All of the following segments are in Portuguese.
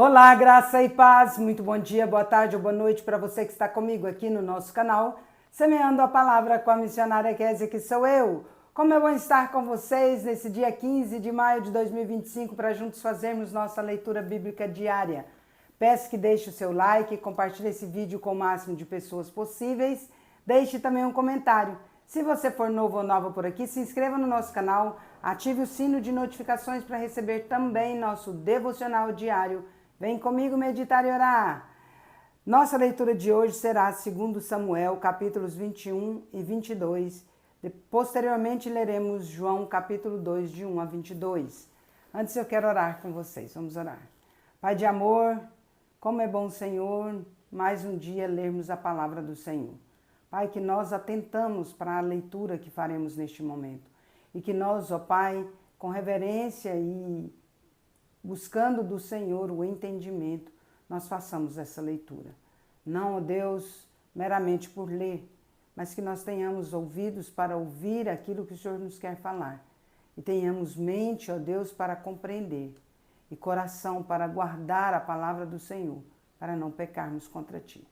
Olá, graça e paz, muito bom dia, boa tarde ou boa noite para você que está comigo aqui no nosso canal, semeando a palavra com a missionária Kézia, que sou eu. Como é bom estar com vocês nesse dia 15 de maio de 2025 para juntos fazermos nossa leitura bíblica diária. Peço que deixe o seu like, compartilhe esse vídeo com o máximo de pessoas possíveis, deixe também um comentário. Se você for novo ou nova por aqui, se inscreva no nosso canal, ative o sino de notificações para receber também nosso devocional diário. Vem comigo meditar e orar. Nossa leitura de hoje será 2 Samuel, capítulos 21 e 22. Posteriormente leremos João, capítulo 2, de 1 a 22. Antes eu quero orar com vocês, vamos orar. Pai de amor, como é bom, Senhor, mais um dia lermos a palavra do Senhor. Pai, que nós atentamos para a leitura que faremos neste momento. E que nós, ó Pai, com reverência e buscando do Senhor o entendimento, nós façamos essa leitura. Não, ó Deus, meramente por ler, mas que nós tenhamos ouvidos para ouvir aquilo que o Senhor nos quer falar. E tenhamos mente, ó Deus, para compreender. E coração para guardar a palavra do Senhor, para não pecarmos contra Ti.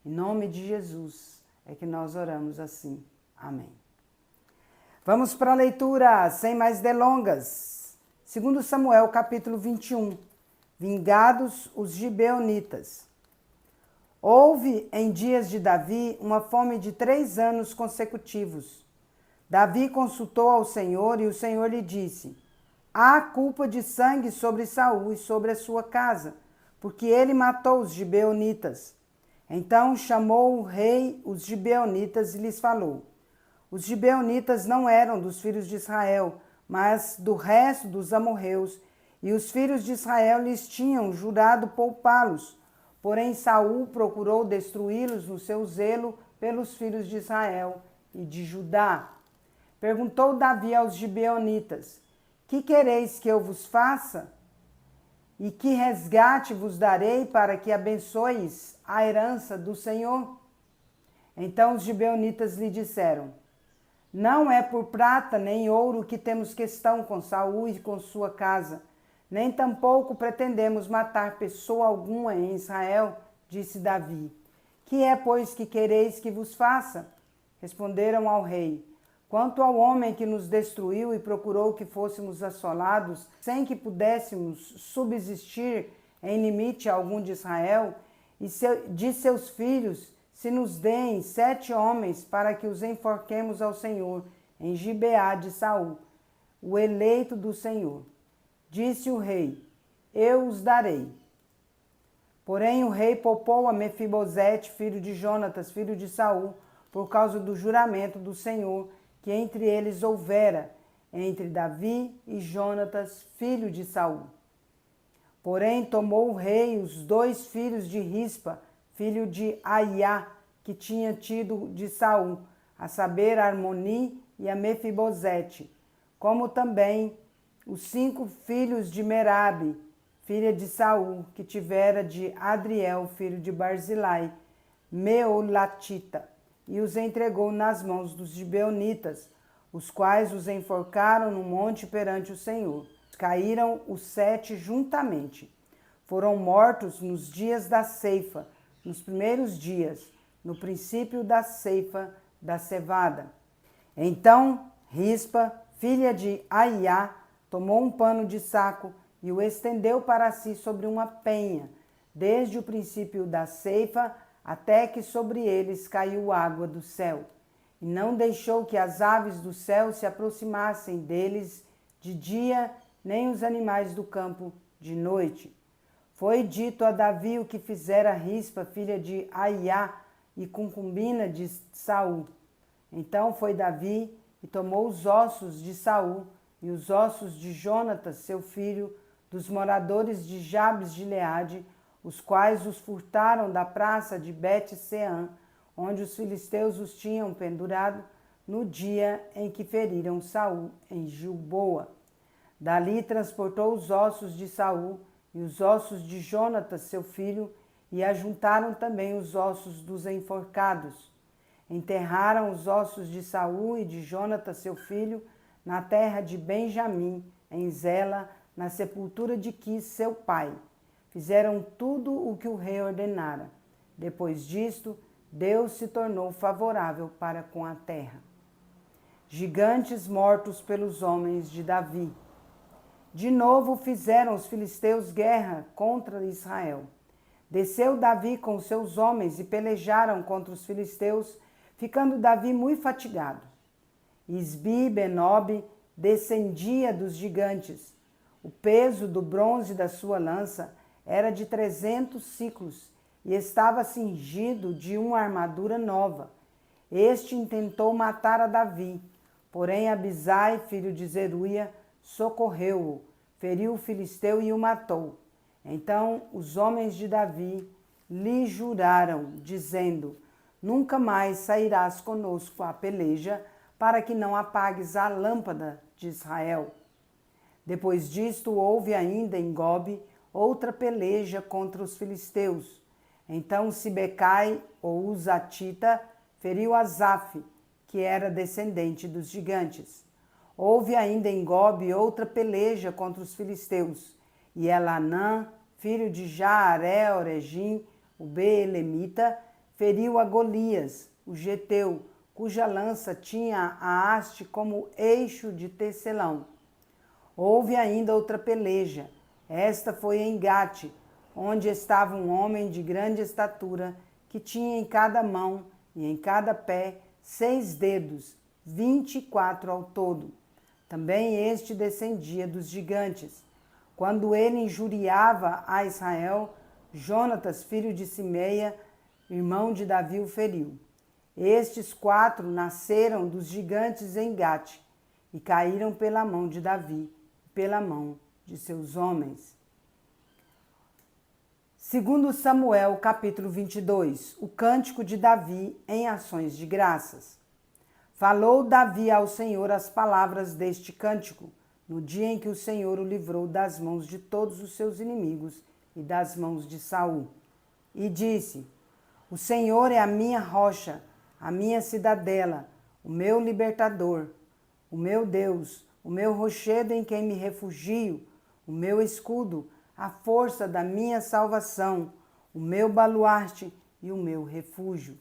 Em nome de Jesus é que nós oramos assim. Amém. Vamos para a leitura, sem mais delongas. 2 Samuel, capítulo 21. Vingados os gibeonitas. Houve em dias de Davi uma fome de 3 anos consecutivos. Davi consultou ao Senhor e o Senhor lhe disse: há culpa de sangue sobre Saul e sobre a sua casa, porque ele matou os gibeonitas. Então chamou o rei os gibeonitas e lhes falou: os gibeonitas não eram dos filhos de Israel, mas do resto dos amorreus, e os filhos de Israel lhes tinham jurado poupá-los. Porém Saul procurou destruí-los no seu zelo pelos filhos de Israel e de Judá. Perguntou Davi aos gibeonitas: que quereis que eu vos faça? E que resgate vos darei para que abençoeis a herança do Senhor? Então os gibeonitas lhe disseram: não é por prata nem ouro que temos questão com Saul e com sua casa, nem tampouco pretendemos matar pessoa alguma em Israel, disse Davi. Que é, pois, que quereis que vos faça? Responderam ao rei: quanto ao homem que nos destruiu e procurou que fôssemos assolados, sem que pudéssemos subsistir em limite algum de Israel, e de seus filhos, se nos deem 7 homens para que os enforquemos ao Senhor em Gibeá de Saul, o eleito do Senhor. Disse o rei: eu os darei. Porém o rei poupou a Mefibosete, filho de Jonatas, filho de Saul, por causa do juramento do Senhor que entre eles houvera, entre Davi e Jonatas, filho de Saul. Porém tomou o rei os 2 filhos de Rispa, filho de Aiá, que tinha tido de Saul, a saber, Armoni e a Mefibosete, como também os 5 filhos de Merabe, filha de Saul, que tivera de Adriel, filho de Barzilai, Meolatita, e os entregou nas mãos dos gibeonitas, os quais os enforcaram no monte perante o Senhor. Caíram os 7 juntamente. Foram mortos nos dias da ceifa, nos primeiros dias, no princípio da ceifa da cevada. Então Rispa, filha de Aiá, tomou um pano de saco e o estendeu para si sobre uma penha, desde o princípio da ceifa até que sobre eles caiu água do céu. E não deixou que as aves do céu se aproximassem deles de dia, nem os animais do campo de noite. Foi dito a Davi o que fizera Rispa, filha de Aiá, e concubina de Saul. Então foi Davi e tomou os ossos de Saul e os ossos de Jonatas, seu filho, dos moradores de Jabes de Gileade, os quais os furtaram da praça de Bet-Seã, onde os filisteus os tinham pendurado no dia em que feriram Saul em Gilboa. Dali transportou os ossos de Saul e os ossos de Jonatas, seu filho, e ajuntaram também os ossos dos enforcados. Enterraram os ossos de Saul e de Jonatas, seu filho, na terra de Benjamim, em Zela, na sepultura de Quis, seu pai. fizeram tudo o que o rei ordenara. Depois disto, Deus se tornou favorável para com a terra. Gigantes mortos pelos homens de Davi. De novo fizeram os filisteus guerra contra Israel. Desceu Davi com seus homens e pelejaram contra os filisteus, ficando Davi muito fatigado. Isbi-Benob descendia dos gigantes. O peso do bronze da sua lança era de 300 siclos e estava cingido de uma armadura nova. Este intentou matar a Davi, porém Abisai, filho de Zeruia, socorreu-o, feriu o filisteu e o matou. Então os homens de Davi lhe juraram, dizendo: nunca mais sairás conosco à peleja, para que não apagues a lâmpada de Israel. Depois disto, houve ainda em Gobe outra peleja contra os filisteus. Então Sibecai, ou Uzatita, feriu Asaf, que era descendente dos gigantes. Houve ainda em Gobe outra peleja contra os filisteus. E Elanã, filho de Jaare-Oregim, o Beelemita, feriu a Golias, o geteu, cuja lança tinha a haste como eixo de tecelão. Houve ainda outra peleja. Esta foi em Gate, onde estava um homem de grande estatura, que tinha em cada mão e em cada pé 6 dedos, 24 ao todo. Também este descendia dos gigantes. Quando ele injuriava a Israel, Jonatas, filho de Simeia, irmão de Davi, o feriu. Estes 4 nasceram dos gigantes em Gate e caíram pela mão de Davi, pela mão de seus homens. Segundo Samuel, capítulo 22, o cântico de Davi em ações de graças. Falou Davi ao Senhor as palavras deste cântico, no dia em que o Senhor o livrou das mãos de todos os seus inimigos e das mãos de Saul. E disse: o Senhor é a minha rocha, a minha cidadela, o meu libertador, o meu Deus, o meu rochedo em quem me refugio, o meu escudo, a força da minha salvação, o meu baluarte e o meu refúgio.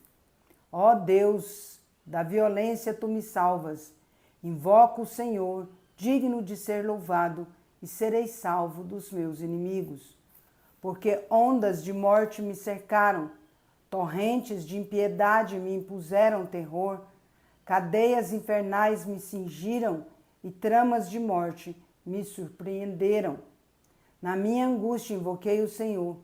Ó Deus, da violência tu me salvas. Invoco o Senhor, digno de ser louvado, e serei salvo dos meus inimigos. Porque ondas de morte me cercaram, torrentes de impiedade me impuseram terror, cadeias infernais me cingiram e tramas de morte me surpreenderam. Na minha angústia invoquei o Senhor,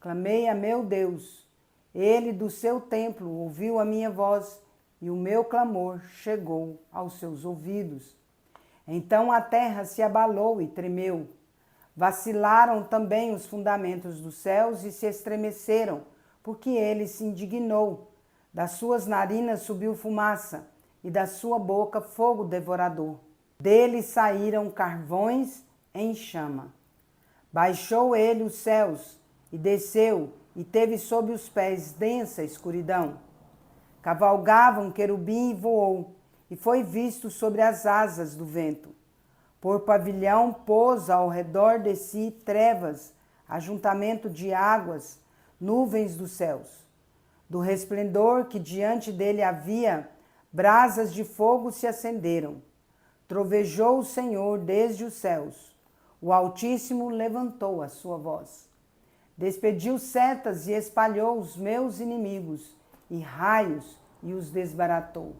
clamei a meu Deus. Ele do seu templo ouviu a minha voz e o meu clamor chegou aos seus ouvidos. Então a terra se abalou e tremeu. Vacilaram também os fundamentos dos céus e se estremeceram, porque ele se indignou. Das suas narinas subiu fumaça e da sua boca fogo devorador. Dele saíram carvões em chama. Baixou ele os céus e desceu e teve sob os pés densa escuridão. Cavalgava um querubim e voou, e foi visto sobre as asas do vento. Por pavilhão pôs ao redor de si trevas, ajuntamento de águas, nuvens dos céus. Do resplendor que diante dele havia, brasas de fogo se acenderam. Trovejou o Senhor desde os céus. O Altíssimo levantou a sua voz. Despediu setas e espalhou os meus inimigos, e raios, e os desbaratou.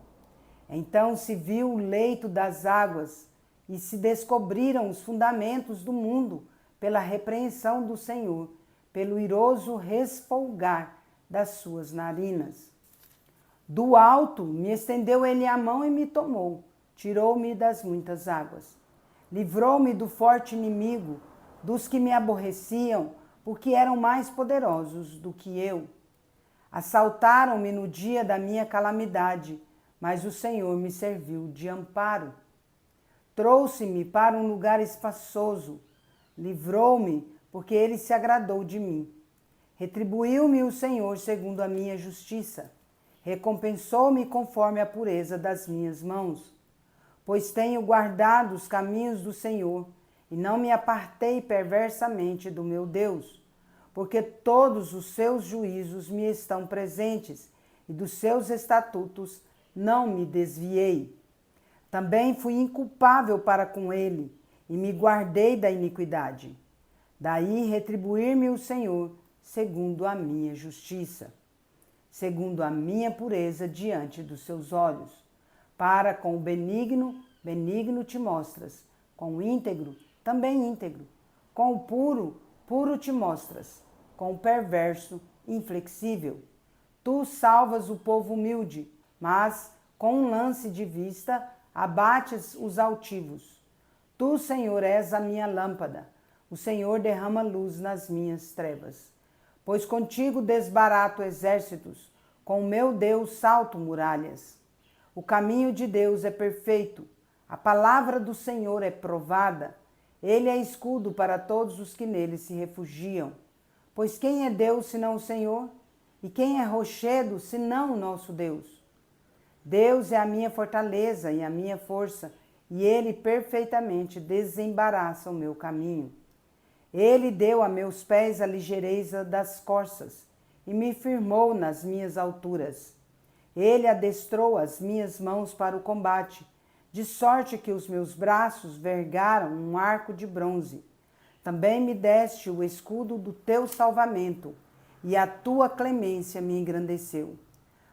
Então se viu o leito das águas, e se descobriram os fundamentos do mundo, pela repreensão do Senhor, pelo iroso resfolgar das suas narinas. Do alto me estendeu ele a mão e me tomou, tirou-me das muitas águas. Livrou-me do forte inimigo, dos que me aborreciam, porque eram mais poderosos do que eu. Assaltaram-me no dia da minha calamidade, mas o Senhor me serviu de amparo. Trouxe-me para um lugar espaçoso, livrou-me, porque ele se agradou de mim. Retribuiu-me o Senhor segundo a minha justiça, recompensou-me conforme a pureza das minhas mãos. Pois tenho guardado os caminhos do Senhor, e não me apartei perversamente do meu Deus. porque todos os seus juízos me estão presentes, e dos seus estatutos não me desviei. Também fui inculpável para com ele, e me guardei da iniquidade. Daí retribuir-me o Senhor, segundo a minha justiça, segundo a minha pureza diante dos seus olhos. Para com o benigno, benigno te mostras, com o íntegro, também íntegro. Com o puro, puro te mostras, com o perverso, inflexível. Tu salvas o povo humilde, mas, com um lance de vista, abates os altivos. Tu, Senhor, és a minha lâmpada. O Senhor derrama luz nas minhas trevas. Pois contigo desbarato exércitos, com o meu Deus salto muralhas. O caminho de Deus é perfeito, a palavra do Senhor é provada. Ele é escudo para todos os que nele se refugiam. Pois quem é Deus senão o Senhor? E quem é rochedo senão o nosso Deus? Deus é a minha fortaleza e a minha força, e ele perfeitamente desembaraça o meu caminho. Ele deu a meus pés a ligeireza das corças, e me firmou nas minhas alturas. Ele adestrou as minhas mãos para o combate, de sorte que os meus braços vergaram um arco de bronze. Também me deste o escudo do teu salvamento, e a tua clemência me engrandeceu.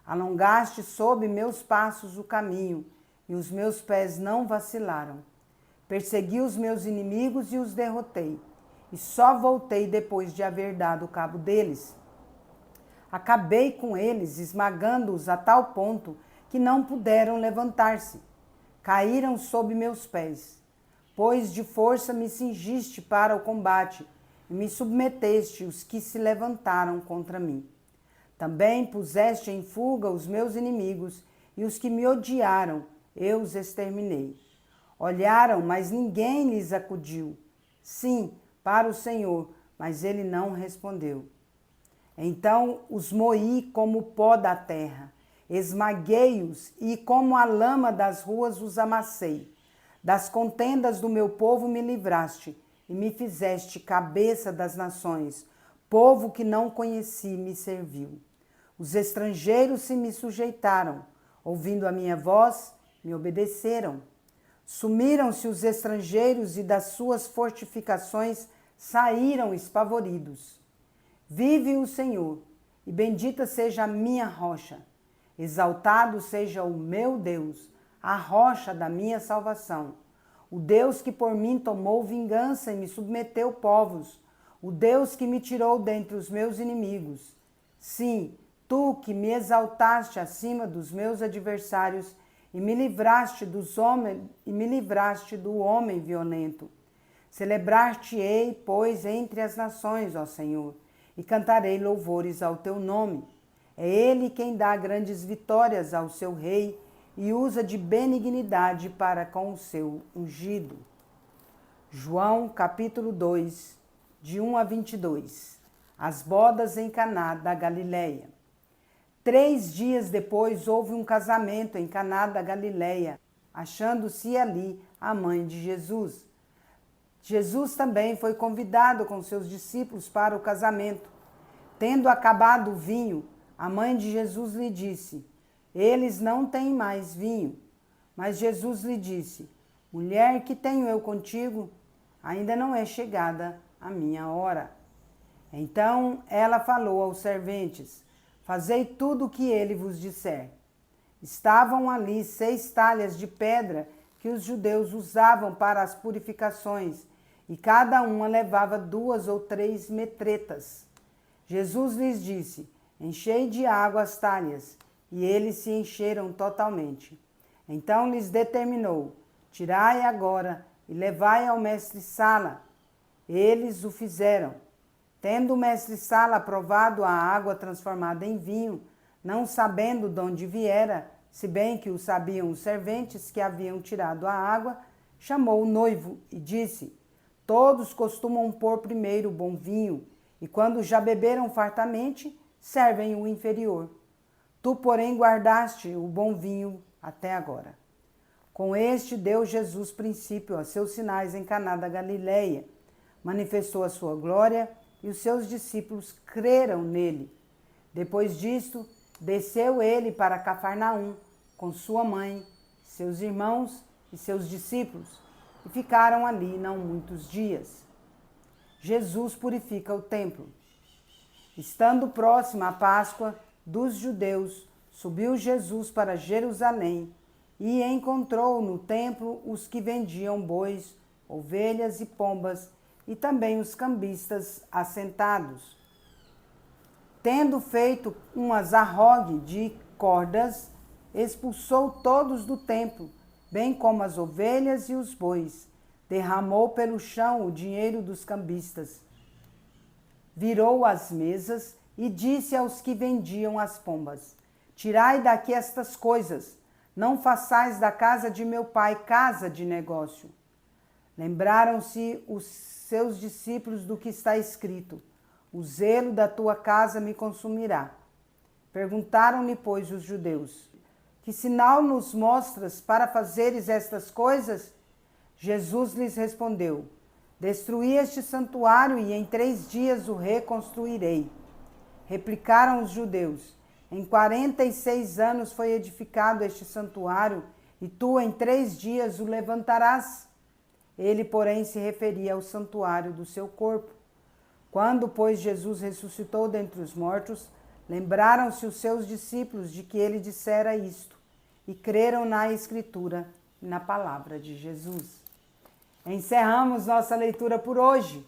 Alongaste sob meus passos o caminho, e os meus pés não vacilaram. Persegui os meus inimigos e os derrotei, e só voltei depois de haver dado cabo deles. Acabei com eles, esmagando-os a tal ponto que não puderam levantar-se. Caíram sob meus pés. Pois de força me cingiste para o combate, e me submeteste os que se levantaram contra mim. Também puseste em fuga os meus inimigos, e os que me odiaram, eu os exterminei. Olharam, mas ninguém lhes acudiu. Sim, para o Senhor, mas ele não respondeu. Então os moí como o pó da terra, esmaguei-os e como a lama das ruas os amassei. Das contendas do meu povo me livraste e me fizeste cabeça das nações. Povo que não conheci me serviu. Os estrangeiros se me sujeitaram, ouvindo a minha voz, me obedeceram. Sumiram-se os estrangeiros e das suas fortificações saíram espavoridos. Vive o Senhor, e bendita seja a minha rocha. Exaltado seja o meu Deus, a rocha da minha salvação. O Deus que por mim tomou vingança e me submeteu povos. O Deus que me tirou dentre os meus inimigos. Sim, tu que me exaltaste acima dos meus adversários e me livraste do homem violento. Celebrar-te-ei, pois, entre as nações, ó Senhor, e cantarei louvores ao teu nome. É ele quem dá grandes vitórias ao seu rei e usa de benignidade para com o seu ungido. João capítulo 2, de 1 a 22. As bodas em Caná da Galileia. 3 dias depois houve um casamento em Caná da Galileia, achando-se ali a mãe de Jesus. Jesus também foi convidado com seus discípulos para o casamento. Tendo acabado o vinho, a mãe de Jesus lhe disse: eles não têm mais vinho. Mas Jesus lhe disse: mulher, que tenho eu contigo? Ainda não é chegada a minha hora. Então ela falou aos serventes: fazei tudo o que ele vos disser. Estavam ali 6 talhas de pedra que os judeus usavam para as purificações, e cada uma levava 2 ou 3 metretas. Jesus lhes disse: enchei de água as talhas, e eles se encheram totalmente. Então lhes determinou: tirai agora e levai ao mestre-sala. Eles o fizeram. Tendo o mestre-sala provado a água transformada em vinho, não sabendo de onde viera, se bem que o sabiam os serventes que haviam tirado a água, chamou o noivo e disse: todos costumam pôr primeiro o bom vinho, e quando já beberam fartamente, servem o inferior. Tu, porém, guardaste o bom vinho até agora. Com este deu Jesus princípio a seus sinais em Caná da Galileia. Manifestou a sua glória e os seus discípulos creram nele. Depois disto, desceu ele para Cafarnaum com sua mãe, seus irmãos e seus discípulos, e ficaram ali não muitos dias. Jesus purifica o templo. Estando próxima a Páscoa dos judeus, subiu Jesus para Jerusalém e encontrou no templo os que vendiam bois, ovelhas e pombas, e também os cambistas assentados. Tendo feito um azarrogue de cordas, expulsou todos do templo, bem como as ovelhas e os bois. Derramou pelo chão o dinheiro dos cambistas. Virou as mesas e disse aos que vendiam as pombas: Tirai daqui estas coisas, não façais da casa de meu pai casa de negócio. Lembraram-se os seus discípulos do que está escrito: O zelo da tua casa me consumirá. Perguntaram-lhe, pois, os judeus: Que sinal nos mostras para fazeres estas coisas? Jesus lhes respondeu: Destruí este santuário e em 3 dias o reconstruirei. Replicaram os judeus: Em 46 anos foi edificado este santuário e tu em 3 dias o levantarás? Ele, porém, se referia ao santuário do seu corpo. Quando, pois, Jesus ressuscitou dentre os mortos, lembraram-se os seus discípulos de que ele dissera isto e creram na Escritura e na palavra de Jesus. Encerramos nossa leitura por hoje.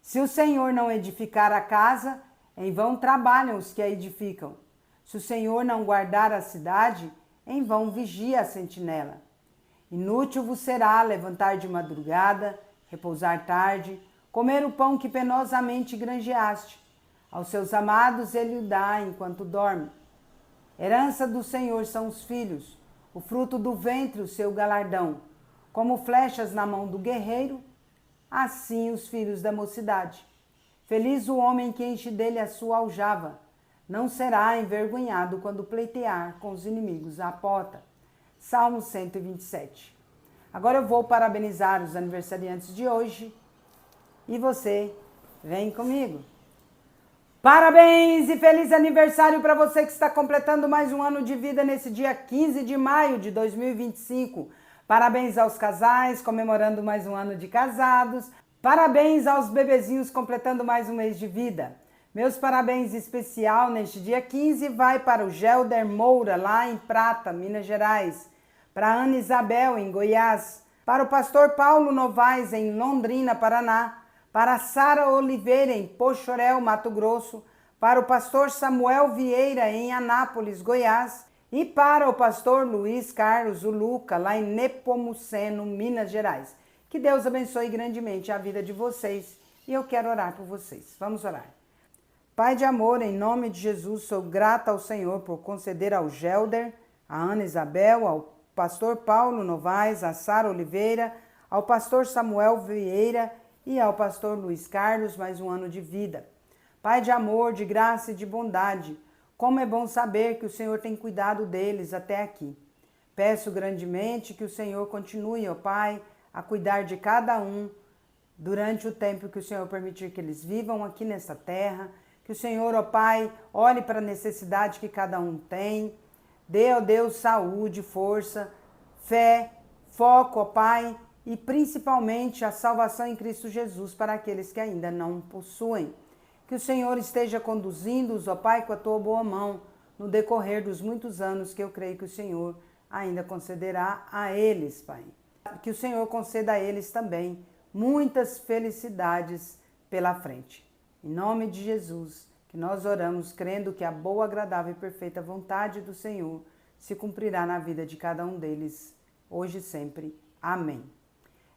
Se o Senhor não edificar a casa, em vão trabalham os que a edificam. Se o Senhor não guardar a cidade, em vão vigia a sentinela. Inútil vos será levantar de madrugada, repousar tarde, comer o pão que penosamente granjeaste. Aos seus amados ele o dá enquanto dorme. Herança do Senhor são os filhos, o fruto do ventre o seu galardão. Como flechas na mão do guerreiro, assim os filhos da mocidade. Feliz o homem que enche dele a sua aljava. Não será envergonhado quando pleitear com os inimigos à porta. Salmo 127. Agora eu vou parabenizar os aniversariantes de hoje. E você, vem comigo. Parabéns e feliz aniversário para você que está completando mais um ano de vida nesse dia 15 de maio de 2025. Parabéns aos casais, comemorando mais um ano de casados. Parabéns aos bebezinhos, completando mais um mês de vida. Meus parabéns especial neste dia 15 vai para o Gelder Moura, lá em Prata, Minas Gerais. Para a Ana Isabel, em Goiás. Para o pastor Paulo Novaes, em Londrina, Paraná. Para a Sara Oliveira, em Poxorel, Mato Grosso. Para o pastor Samuel Vieira, em Anápolis, Goiás. E para o pastor Luiz Carlos, o Luca, lá em Nepomuceno, Minas Gerais. Que Deus abençoe grandemente a vida de vocês. E eu quero orar por vocês. Vamos orar. Pai de amor, em nome de Jesus, sou grata ao Senhor por conceder ao Gelder, a Ana Isabel, ao pastor Paulo Novaes, a Sara Oliveira, ao pastor Samuel Vieira e ao pastor Luiz Carlos mais um ano de vida. Pai de amor, de graça e de bondade, como é bom saber que o Senhor tem cuidado deles até aqui. Peço grandemente que o Senhor continue, ó Pai, a cuidar de cada um durante o tempo que o Senhor permitir que eles vivam aqui nessa terra. Que o Senhor, ó Pai, olhe para a necessidade que cada um tem. Dê, ó Deus, saúde, força, fé, foco, ó Pai, e principalmente a salvação em Cristo Jesus para aqueles que ainda não possuem. Que o Senhor esteja conduzindo-os, ó Pai, com a tua boa mão, no decorrer dos muitos anos que eu creio que o Senhor ainda concederá a eles, Pai. Que o Senhor conceda a eles também muitas felicidades pela frente. Em nome de Jesus, que nós oramos, crendo que a boa, agradável e perfeita vontade do Senhor se cumprirá na vida de cada um deles, hoje e sempre. Amém.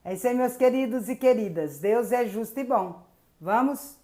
É isso aí, meus queridos e queridas. Deus é justo e bom. Vamos?